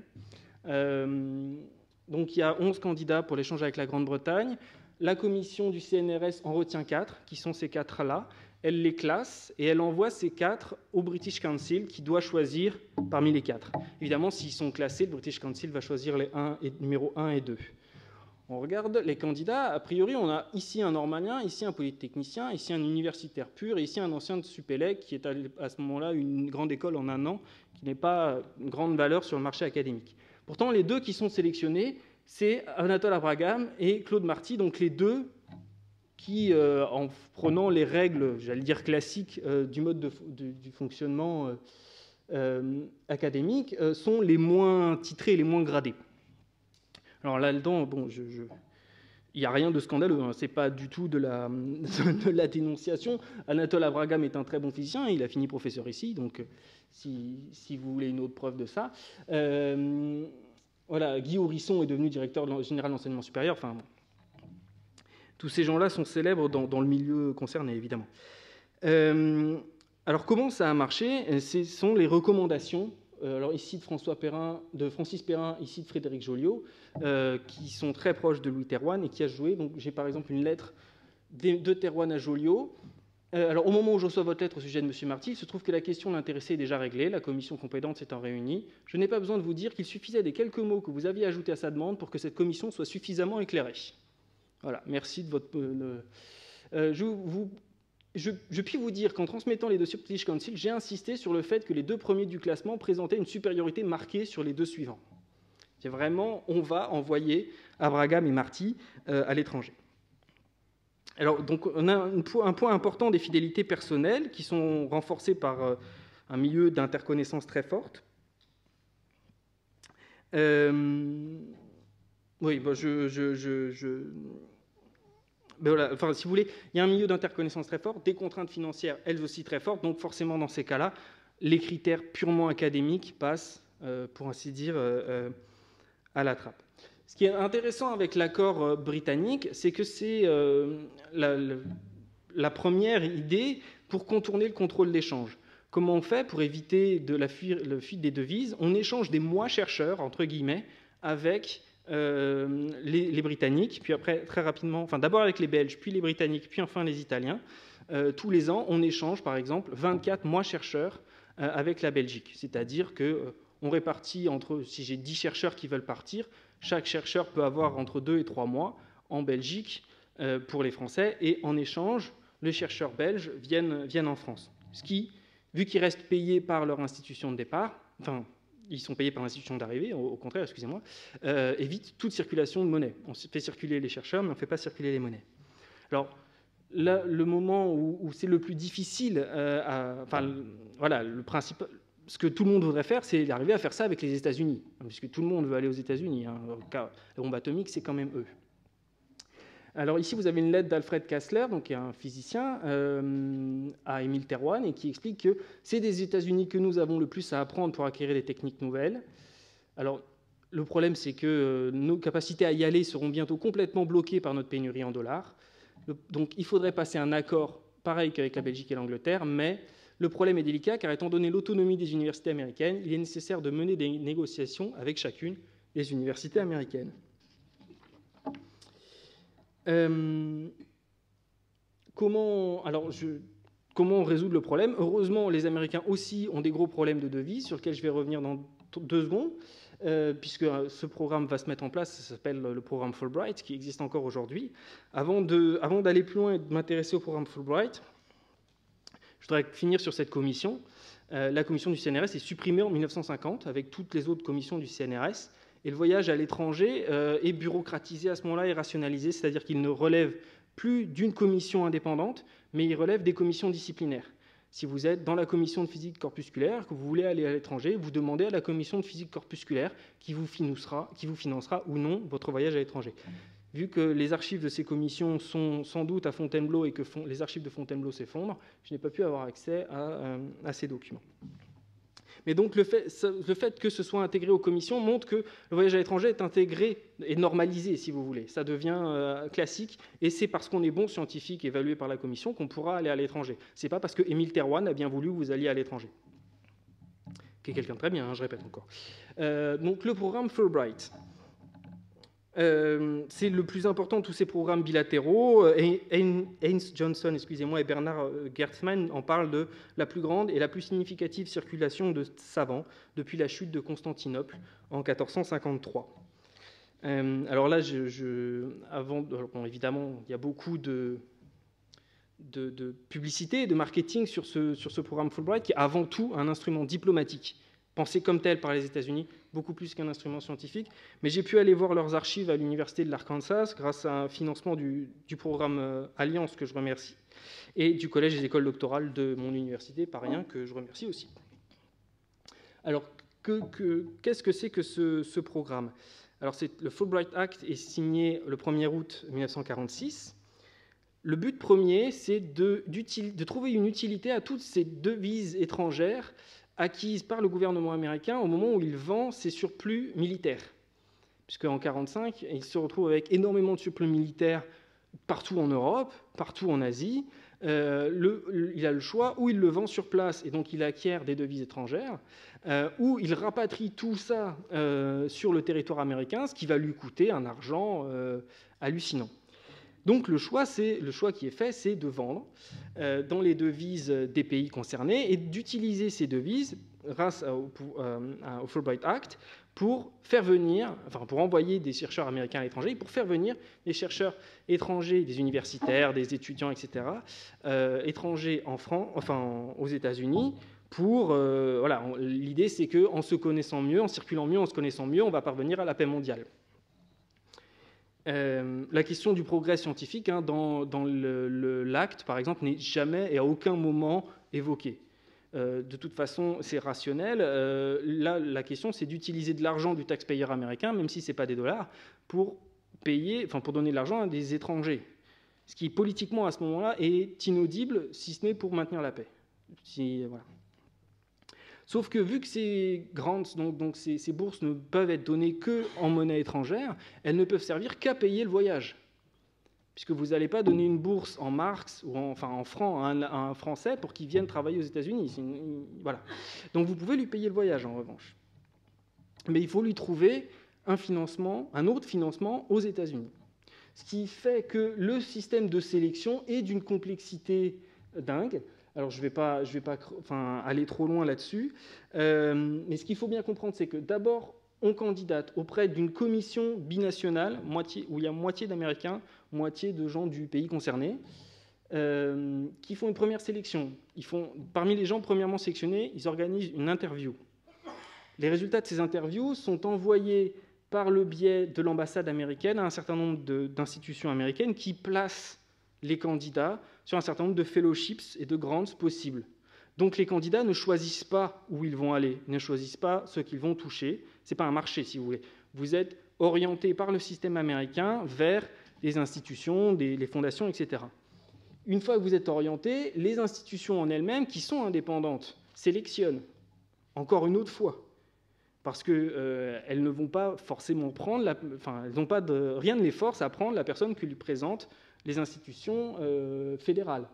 Donc il y a 11 candidats pour l'échange avec la Grande-Bretagne. La commission du CNRS en retient 4, qui sont ces 4-là. Elle les classe et elle envoie ces 4 au British Council qui doit choisir parmi les 4. Évidemment, s'ils sont classés, le British Council va choisir les numéros 1 et 2. On regarde les candidats. A priori, on a ici un normalien, ici un polytechnicien, ici un universitaire pur et ici un ancien de Supélec qui est à ce moment-là une grande école en 1 an qui n'est pas une grande valeur sur le marché académique. Pourtant, les 2 qui sont sélectionnés, c'est Anatole Abragam et Claude Marty, donc les 2 qui, en prenant les règles, j'allais dire classiques, du mode du fonctionnement académique, sont les moins titrés, les moins gradés. Alors là-dedans, bon, il n'y a rien de scandaleux, hein, ce n'est pas du tout de la dénonciation. Anatole Abragam est un très bon physicien, il a fini professeur ici, donc si vous voulez une autre preuve de ça. Voilà, Guy Ourisson est devenu directeur général de l'enseignement supérieur, enfin bon. Tous ces gens-là sont célèbres dans le milieu concerné, évidemment. Alors, comment ça a marché? Ce sont les recommandations, alors ici de Francis Perrin, ici de Frédéric Joliot, qui sont très proches de Louis Thérouanne et qui a joué. Donc, j'ai par exemple une lettre de Thérouanne à Joliot. Alors, au moment où je reçois votre lettre au sujet de M. Marty, il se trouve que la question de l'intéressé est déjà réglée, la commission compétente s'étant réunie. Je n'ai pas besoin de vous dire qu'il suffisait des quelques mots que vous aviez ajoutés à sa demande pour que cette commission soit suffisamment éclairée. Voilà, merci de votre... Je puis vous dire qu'en transmettant les dossiers au British Council, j'ai insisté sur le fait que les 2 premiers du classement présentaient une supériorité marquée sur les 2 suivants. C'est vraiment, on va envoyer Abragam et Marty à l'étranger. Alors, donc, on a un point important des fidélités personnelles qui sont renforcées par un milieu d'interconnaissance très forte. Oui, bon, mais voilà, enfin, si vous voulez, il y a un milieu d'interconnaissance très fort, des contraintes financières, elles aussi très fortes, donc forcément, dans ces cas-là, les critères purement académiques passent, pour ainsi dire, à la trappe. Ce qui est intéressant avec l'accord britannique, c'est que c'est la première idée pour contourner le contrôle d'échange. Comment on fait pour éviter la fuite des devises? On échange des mois-chercheurs, entre guillemets, avec les Britanniques, puis après, très rapidement, enfin d'abord avec les Belges, puis les Britanniques, puis enfin les Italiens. Tous les ans, on échange, par exemple, 24 mois-chercheurs avec la Belgique. C'est-à-dire qu'on répartit entre, si j'ai 10 chercheurs qui veulent partir, chaque chercheur peut avoir entre 2 et 3 mois en Belgique pour les Français, et en échange, les chercheurs belges viennent en France. Ce qui, vu qu'ils restent payés par leur institution de départ, enfin, ils sont payés par l'institution d'arrivée, au contraire, excusez-moi, évite toute circulation de monnaie. On fait circuler les chercheurs, mais on ne fait pas circuler les monnaies. Alors, là, le moment où c'est le plus difficile, voilà, le principe, ce que tout le monde voudrait faire, c'est d'arriver à faire ça avec les États-Unis, puisque tout le monde veut aller aux États-Unis. Hein. La bombe atomique, c'est quand même eux. Alors ici, vous avez une lettre d'Alfred Kassler, donc qui est un physicien, à Émile Thérouanne, et qui explique que c'est des États-Unis que nous avons le plus à apprendre pour acquérir des techniques nouvelles. Alors, le problème, c'est que nos capacités à y aller seront bientôt complètement bloquées par notre pénurie en dollars. Donc, il faudrait passer un accord pareil qu'avec la Belgique et l'Angleterre, mais le problème est délicat, car étant donné l'autonomie des universités américaines, il est nécessaire de mener des négociations avec chacune des universités américaines. Comment résoudre le problème? Heureusement, les Américains aussi ont des gros problèmes de devises, sur lesquels je vais revenir dans 2 secondes, puisque ce programme va se mettre en place. Ça s'appelle le programme Fulbright, qui existe encore aujourd'hui. Avant d'aller plus loin et de m'intéresser au programme Fulbright, je voudrais finir sur cette commission. La commission du CNRS est supprimée en 1950, avec toutes les autres commissions du CNRS. Et le voyage à l'étranger est bureaucratisé à ce moment-là et rationalisé, c'est-à-dire qu'il ne relève plus d'une commission indépendante, mais il relève des commissions disciplinaires. Si vous êtes dans la commission de physique corpusculaire, que vous voulez aller à l'étranger, vous demandez à la commission de physique corpusculaire qui vous financera ou non votre voyage à l'étranger. Vu que les archives de ces commissions sont sans doute à Fontainebleau et que les archives de Fontainebleau s'effondrent, je n'ai pas pu avoir accès à ces documents. Mais donc le fait que ce soit intégré aux commissions montre que le voyage à l'étranger est intégré et normalisé, si vous voulez. Ça devient classique, et c'est parce qu'on est bon scientifique évalué par la commission qu'on pourra aller à l'étranger. Ce n'est pas parce que Émile Thérouanne a bien voulu que vous alliez à l'étranger. Qui est quelqu'un de très bien, hein, je répète encore. Donc le programme Fulbright. C'est le plus important de tous ces programmes bilatéraux. Haynes Johnson, et Bernard Gertzmann en parlent de la plus grande et la plus significative circulation de savants depuis la chute de Constantinople en 1453. Alors là, évidemment, il y a beaucoup de publicité, de marketing sur ce programme Fulbright, qui est avant tout un instrument diplomatique, pensé comme tel par les États-Unis, beaucoup plus qu'un instrument scientifique. Mais j'ai pu aller voir leurs archives à l'Université de l'Arkansas grâce à un financement du programme Alliance, que je remercie, et du Collège des écoles doctorales de mon université, Paris 1, que je remercie aussi. Alors, qu'est-ce que c'est que ce programme? Alors, le Fulbright Act est signé le 1er août 1946. Le but premier, c'est de trouver une utilité à toutes ces devises étrangères acquises par le gouvernement américain au moment où il vend ses surplus militaires. Puisqu'en 1945, il se retrouve avec énormément de surplus militaires partout en Europe, partout en Asie. Il a le choix, ou il le vend sur place, et donc il acquiert des devises étrangères, ou il rapatrie tout ça sur le territoire américain, ce qui va lui coûter un argent hallucinant. Donc le choix qui est fait, c'est de vendre dans les devises des pays concernés et d'utiliser ces devises grâce au Fulbright Act pour envoyer des chercheurs américains à l'étranger, pour faire venir des chercheurs étrangers, des universitaires, des étudiants, etc., étrangers aux États-Unis. L'idée, c'est qu'en se connaissant mieux, en circulant mieux, en se connaissant mieux, on va parvenir à la paix mondiale. La question du progrès scientifique dans l'acte, par exemple, n'est jamais et à aucun moment évoquée. De toute façon, c'est rationnel. Là, la question, c'est d'utiliser de l'argent du taxpayer américain, même si ce n'est pas des dollars, pour donner de l'argent à des étrangers. Ce qui, politiquement, à ce moment-là, est inaudible, si ce n'est pour maintenir la paix. Voilà. Sauf que vu que ces grants, donc ces bourses ne peuvent être données qu'en monnaie étrangère, elles ne peuvent servir qu'à payer le voyage. Puisque vous n'allez pas donner une bourse en marks ou en francs à un Français pour qu'il vienne travailler aux États-Unis. Voilà. Donc vous pouvez lui payer le voyage en revanche. Mais il faut lui trouver un autre financement aux États-Unis. Ce qui fait que le système de sélection est d'une complexité dingue. Alors, je ne vais pas aller trop loin là-dessus, mais ce qu'il faut bien comprendre, c'est que d'abord, on candidate auprès d'une commission binationale, où il y a moitié d'Américains, moitié de gens du pays concerné. qui font une première sélection. Parmi les gens premièrement sélectionnés, ils organisent une interview. Les résultats de ces interviews sont envoyés par le biais de l'ambassade américaine à un certain nombre d'institutions américaines qui placent les candidats sur un certain nombre de fellowships et de grants possibles. Donc les candidats ne choisissent pas où ils vont aller, ne choisissent pas ce qu'ils vont toucher. Ce n'est pas un marché, si vous voulez. Vous êtes orienté par le système américain vers les institutions, les fondations, etc. Une fois que vous êtes orienté, les institutions en elles-mêmes, qui sont indépendantes, sélectionnent, encore une autre fois, parce qu'elles ne vont pas forcément prendre, elles n'ont pas rien ne les force à prendre la personne que lui présentent les institutions fédérales.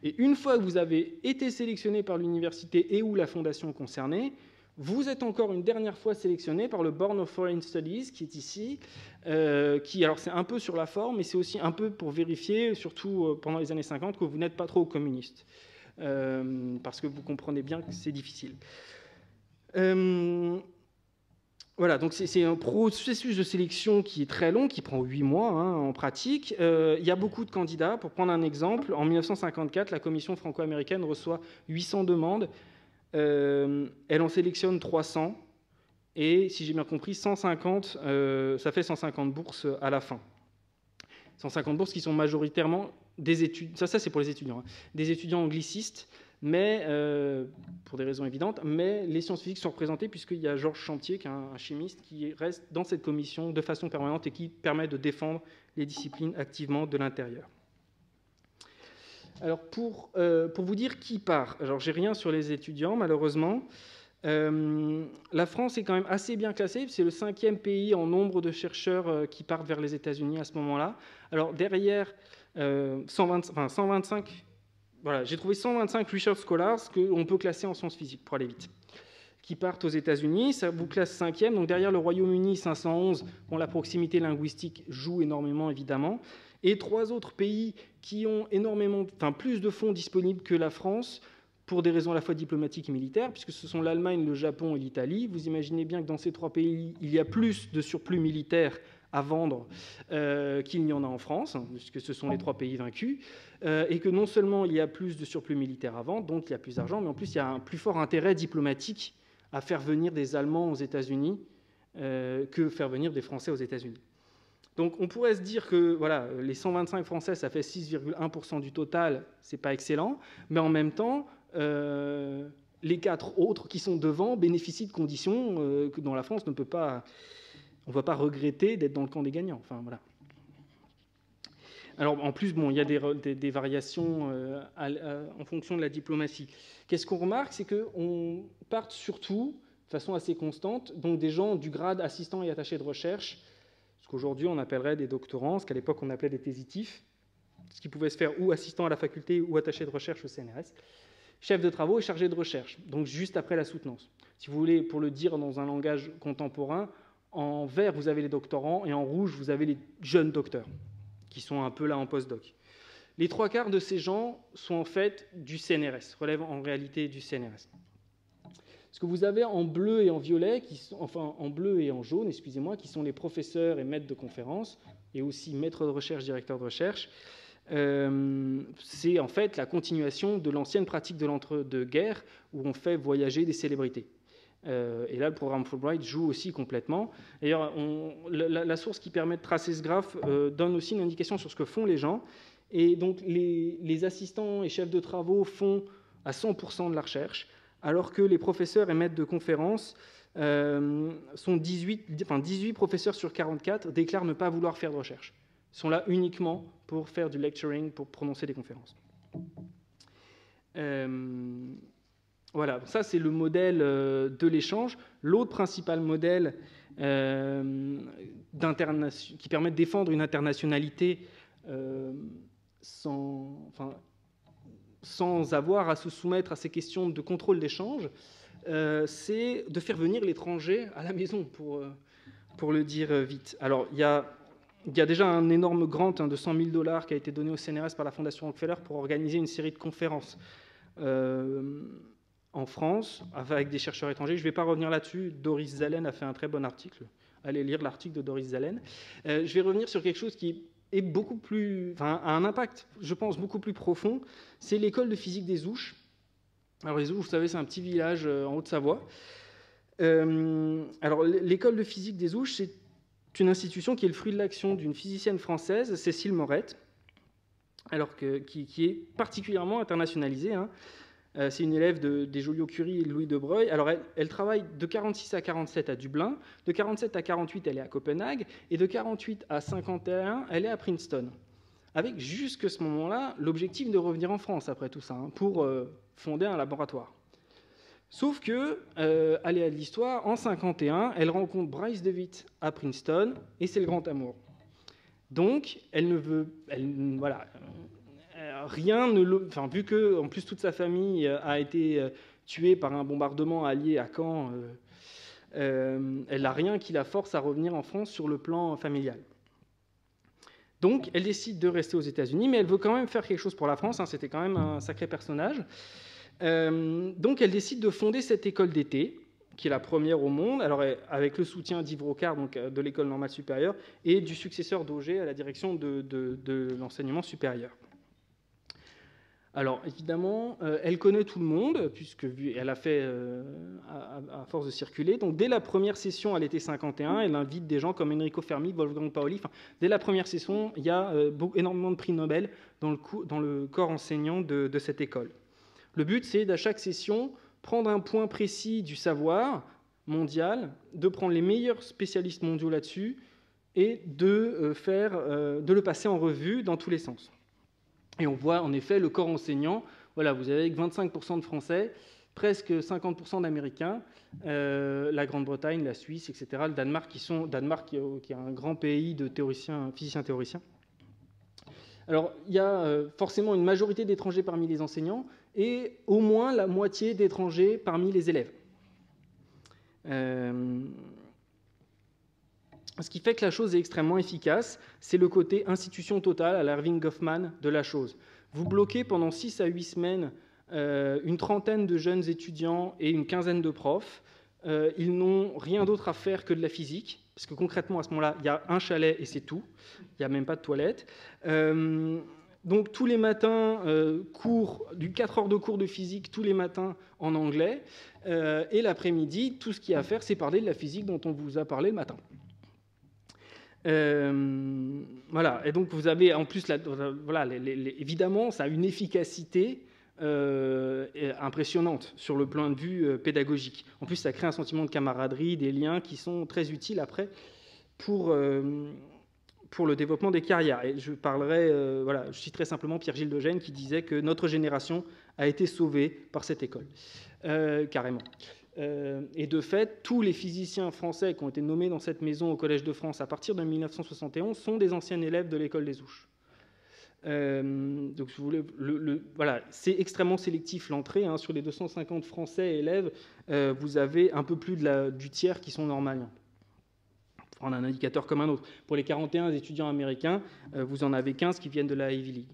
Et une fois que vous avez été sélectionné par l'université et ou la fondation concernée, vous êtes encore une dernière fois sélectionné par le Board of Foreign Studies, qui est ici, alors c'est un peu sur la forme, mais c'est aussi un peu pour vérifier, surtout pendant les années 50, que vous n'êtes pas trop communiste, parce que vous comprenez bien que c'est difficile. Voilà, donc c'est un processus de sélection qui est très long, qui prend 8 mois en pratique. Il y a beaucoup de candidats. Pour prendre un exemple, en 1954, la commission franco-américaine reçoit 800 demandes. Elle en sélectionne 300. Et si j'ai bien compris, 150, ça fait 150 bourses à la fin. 150 bourses qui sont majoritairement des études. Ça c'est pour les étudiants. Des étudiants anglicistes. Mais, pour des raisons évidentes, mais les scientifiques sont représentés puisqu'il y a Georges Chantier, qui est un chimiste, qui reste dans cette commission de façon permanente et qui permet de défendre les disciplines activement de l'intérieur. Alors, pour vous dire qui part, alors j'ai rien sur les étudiants, malheureusement. La France est quand même assez bien classée, c'est le 5e pays en nombre de chercheurs qui partent vers les États-Unis à ce moment-là. Alors, derrière, 125... Voilà, j'ai trouvé 125 research scholars qu'on peut classer en sciences physiques, pour aller vite, qui partent aux États-Unis. Ça vous classe 5e. Donc derrière le Royaume-Uni, 511, bon, la proximité linguistique joue énormément, évidemment. Et 3 autres pays qui ont plus de fonds disponibles que la France, pour des raisons à la fois diplomatiques et militaires, puisque ce sont l'Allemagne, le Japon et l'Italie. Vous imaginez bien que dans ces 3 pays, il y a plus de surplus militaire à vendre qu'il n'y en a en France, puisque ce sont les 3 pays vaincus, et que non seulement il y a plus de surplus militaire à vendre, donc il y a plus d'argent, mais en plus il y a un plus fort intérêt diplomatique à faire venir des Allemands aux États-Unis que faire venir des Français aux États-Unis. Donc on pourrait se dire que voilà, les 125 Français, ça fait 6,1% du total, c'est pas excellent, mais en même temps, les 4 autres qui sont devant bénéficient de conditions que dans la France ne peut pas... On ne va pas regretter d'être dans le camp des gagnants. Enfin, voilà. Alors, en plus, bon, il y a des variations en fonction de la diplomatie. Qu'est-ce qu'on remarque? C'est qu'on part surtout, de façon assez constante, donc des gens du grade assistant et attaché de recherche, ce qu'aujourd'hui on appellerait des doctorants, ce qu'à l'époque on appelait des thésifs, ce qui pouvait se faire ou assistant à la faculté ou attaché de recherche au CNRS, chef de travaux et chargé de recherche, donc juste après la soutenance. Si vous voulez, pour le dire dans un langage contemporain, en vert, vous avez les doctorants, et en rouge, vous avez les jeunes docteurs, qui sont un peu là en postdoc. Les 3/4 de ces gens sont en fait du CNRS, relèvent en réalité du CNRS. Ce que vous avez en bleu et en violet, en bleu et en jaune, excusez-moi, qui sont les professeurs et maîtres de conférences, et aussi maîtres de recherche, directeurs de recherche, c'est en fait la continuation de l'ancienne pratique de l'entre-deux-guerres, où on fait voyager des célébrités. Et là, le programme Fulbright joue aussi complètement. D'ailleurs, la source qui permet de tracer ce graphe donne aussi une indication sur ce que font les gens. Et donc, les assistants et chefs de travaux font à 100% de la recherche, alors que les professeurs et maîtres de conférences sont 18 professeurs sur 44 déclarent ne pas vouloir faire de recherche. Ils sont là uniquement pour faire du lecturing, pour prononcer des conférences. Voilà, ça c'est le modèle de l'échange. L'autre principal modèle qui permet de défendre une internationalité sans avoir à se soumettre à ces questions de contrôle d'échange, c'est de faire venir l'étranger à la maison, pour le dire vite. Alors, il y a déjà un énorme grant de $100 000 qui a été donné au CNRS par la Fondation Rockefeller pour organiser une série de conférences en France, avec des chercheurs étrangers. Je ne vais pas revenir là-dessus. Doris Zalen a fait un très bon article. Allez lire l'article de Doris Zalen. Je vais revenir sur quelque chose qui est est beaucoup plus, enfin, a un impact, je pense, beaucoup plus profond. C'est l'école de physique des Ouches. Alors les Ouches, vous savez, c'est un petit village en Haute-Savoie. Alors l'école de physique des Ouches, c'est une institution qui est le fruit de l'action d'une physicienne française, Cécile Morette, alors qui est particulièrement internationalisée. Hein. C'est une élève des Joliot-Curie et de Louis de Broglie. Alors elle travaille de 46 à 47 à Dublin, de 47 à 48 elle est à Copenhague, et de 48 à 51 elle est à Princeton. Avec jusque ce moment-là l'objectif de revenir en France après tout ça, hein, pour fonder un laboratoire. Sauf que, aléa de l'histoire, en 51, elle rencontre Bryce DeWitt à Princeton, et c'est le grand amour. Donc, elle ne veut... voilà, rien ne le... Enfin, vu que, en plus, toute sa famille a été tuée par un bombardement allié à Caen, elle n'a rien qui la force à revenir en France sur le plan familial. Donc, elle décide de rester aux États-Unis, mais elle veut quand même faire quelque chose pour la France. Hein, c'était quand même un sacré personnage. Donc, elle décide de fonder cette école d'été, qui est la première au monde, alors avec le soutien d'Yves Rocard, donc de l'école normale supérieure, et du successeur d'Auger à la direction de l'enseignement supérieur. Alors, évidemment, elle connaît tout le monde, puisque elle a fait à force de circuler. Donc, dès la première session à l'été 51, elle invite des gens comme Enrico Fermi, Wolfgang Pauli. Enfin, dès la première session, il y a énormément de prix Nobel dans le corps enseignant de cette école. Le but, c'est à chaque session, prendre un point précis du savoir mondial, de prendre les meilleurs spécialistes mondiaux là-dessus et de le passer en revue dans tous les sens. Et on voit en effet le corps enseignant, voilà, vous avez 25% de Français, presque 50% d'Américains, la Grande-Bretagne, la Suisse, etc., le Danemark, qui est un grand pays de physiciens-théoriciens. Alors, il y a forcément une majorité d'étrangers parmi les enseignants et au moins la moitié d'étrangers parmi les élèves. Ce qui fait que la chose est extrêmement efficace, c'est le côté institution totale à l'Irving Goffman de la chose. Vous bloquez pendant 6 à 8 semaines une trentaine de jeunes étudiants et une quinzaine de profs. Ils n'ont rien d'autre à faire que de la physique, parce que concrètement, à ce moment-là, il y a un chalet et c'est tout. Il n'y a même pas de toilette. Donc, tous les matins, 4 heures de cours de physique, tous les matins en anglais. Et l'après-midi, tout ce qu'il y a à faire, c'est parler de la physique dont on vous a parlé le matin. Voilà. Et donc, vous avez en plus, évidemment, ça a une efficacité impressionnante sur le point de vue pédagogique. En plus, ça crée un sentiment de camaraderie, des liens qui sont très utiles après pour le développement des carrières. Et je citerai simplement Pierre-Gilles de Gênes qui disait que notre génération a été sauvée par cette école, carrément. Et de fait, tous les physiciens français qui ont été nommés dans cette maison au Collège de France à partir de 1971 sont des anciens élèves de l'école des Ouches. Donc, si vous voulez, c'est extrêmement sélectif l'entrée. Hein. Sur les 250 Français élèves, vous avez un peu plus du tiers qui sont normaliens. Pour prendre un indicateur comme un autre. Pour les 41 étudiants américains, vous en avez 15 qui viennent de la Ivy League.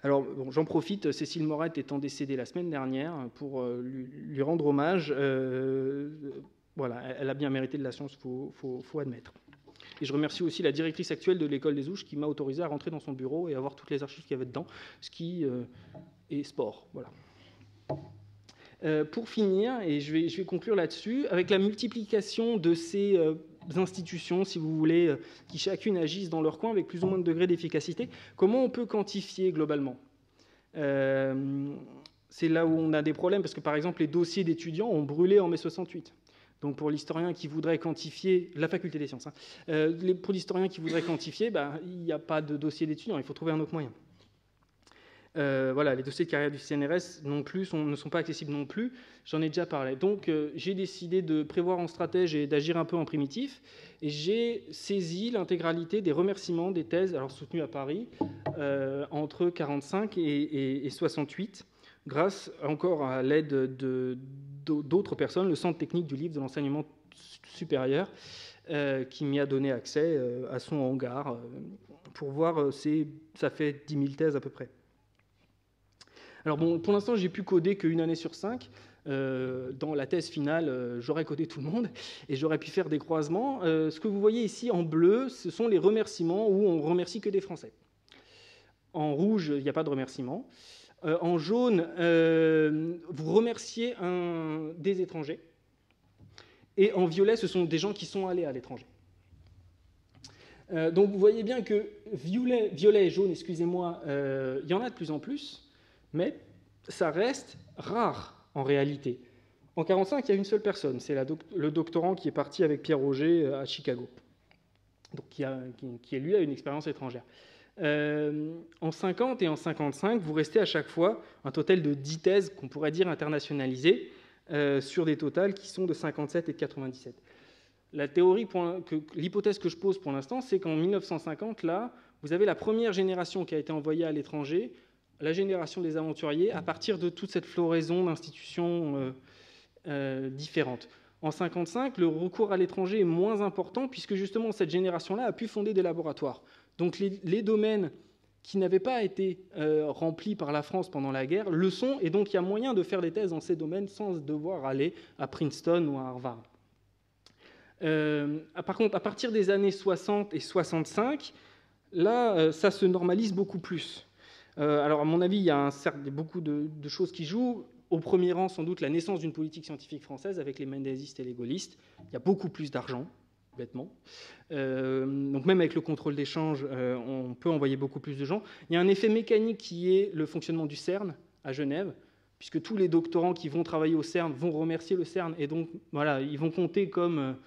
Alors, bon, j'en profite, Cécile Morette étant décédée la semaine dernière, pour lui rendre hommage. Voilà, elle a bien mérité de la science, faut admettre. Et je remercie aussi la directrice actuelle de l'école des Ouches qui m'a autorisé à rentrer dans son bureau et à voir toutes les archives qu'il y avait dedans, ce qui est sport. Voilà. Pour finir, et je vais conclure là-dessus, avec la multiplication de ces institutions, si vous voulez, qui chacune agissent dans leur coin avec plus ou moins de degré d'efficacité, comment on peut quantifier globalement ? C'est là où on a des problèmes, parce que par exemple, les dossiers d'étudiants ont brûlé en mai 68. Donc pour l'historien qui voudrait quantifier, la faculté des sciences, pour l'historien qui voudrait quantifier, il n'y a pas de dossier d'étudiants, il faut trouver un autre moyen. Les dossiers de carrière du CNRS non plus ne sont pas accessibles non plus, j'en ai déjà parlé. Donc j'ai décidé de prévoir en stratège et d'agir un peu en primitif, et j'ai saisi l'intégralité des remerciements des thèses soutenues à Paris entre 45 et 68, grâce encore à l'aide d'autres personnes, le Centre technique du livre de l'enseignement supérieur, qui m'y a donné accès à son hangar pour voir, ça fait 10 000 thèses à peu près. Alors bon, pour l'instant, j'ai pu coder qu'une année sur 5. Dans la thèse finale, j'aurais codé tout le monde et j'aurais pu faire des croisements. Ce que vous voyez ici en bleu, ce sont les remerciements où on remercie que des Français. En rouge, il n'y a pas de remerciements. En jaune, vous remerciez des étrangers. Et en violet, ce sont des gens qui sont allés à l'étranger. Donc vous voyez bien que violet et jaune, excusez-moi, il y en a de plus en plus, mais ça reste rare en réalité. En 1945, il y a une seule personne, c'est le doctorant qui est parti avec Pierre Roger à Chicago, donc qui lui a une expérience étrangère. En 50 et en 55, vous restez à chaque fois un total de 10 thèses qu'on pourrait dire internationalisées sur des totals qui sont de 57 et de 97. L'hypothèse que je pose pour l'instant, c'est qu'en 1950, là, vous avez la première génération qui a été envoyée à l'étranger, la génération des aventuriers, à partir de toute cette floraison d'institutions différentes. En 1955, le recours à l'étranger est moins important, puisque justement cette génération-là a pu fonder des laboratoires. Donc les domaines qui n'avaient pas été remplis par la France pendant la guerre le sont, et donc il y a moyen de faire des thèses dans ces domaines sans devoir aller à Princeton ou à Harvard. Par contre, à partir des années 60 et 65, là, ça se normalise beaucoup plus. Alors, à mon avis, il y a beaucoup de choses qui jouent. Au premier rang, sans doute, la naissance d'une politique scientifique française avec les mendésistes et les gaullistes. Il y a beaucoup plus d'argent, bêtement. Donc, même avec le contrôle d'échange, on peut envoyer beaucoup plus de gens. Il y a un effet mécanique qui est le fonctionnement du CERN à Genève, puisque tous les doctorants qui vont travailler au CERN vont remercier le CERN, et donc, voilà, ils vont compter comme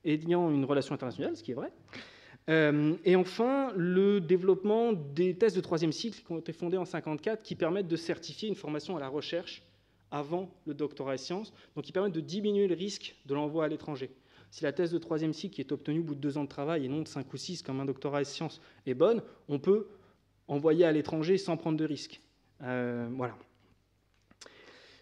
ayant une relation internationale, ce qui est vrai. Et enfin, le développement des thèses de troisième cycle qui ont été fondées en 1954, qui permettent de certifier une formation à la recherche avant le doctorat et sciences, donc qui permettent de diminuer le risque de l'envoi à l'étranger. Si la thèse de troisième cycle qui est obtenue au bout de 2 ans de travail et non de 5 ou 6 comme un doctorat et sciences est bonne, on peut envoyer à l'étranger sans prendre de risque. Voilà.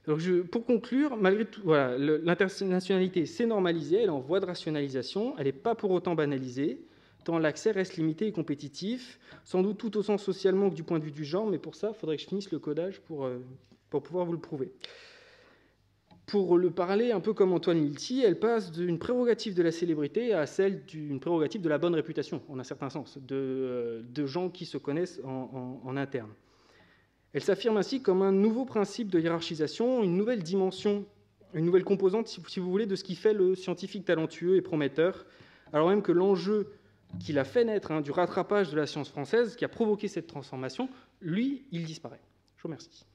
Donc pour conclure, malgré tout, voilà, l'internationalité s'est normalisée, elle est en voie de rationalisation, elle n'est pas pour autant banalisée, tant l'accès reste limité et compétitif, sans doute tout autant socialement que du point de vue du genre, mais pour ça, il faudrait que je finisse le codage pour pouvoir vous le prouver. Pour le parler un peu comme Antoine Milty, elle passe d'une prérogative de la célébrité à celle d'une prérogative de la bonne réputation, en un certain sens, de gens qui se connaissent en interne. Elle s'affirme ainsi comme un nouveau principe de hiérarchisation, une nouvelle dimension, une nouvelle composante, si vous voulez, de ce qui fait le scientifique talentueux et prometteur, alors même que l'enjeu qui l'a fait naître, du rattrapage de la science française, qui a provoqué cette transformation, lui, il disparaît. Je vous remercie.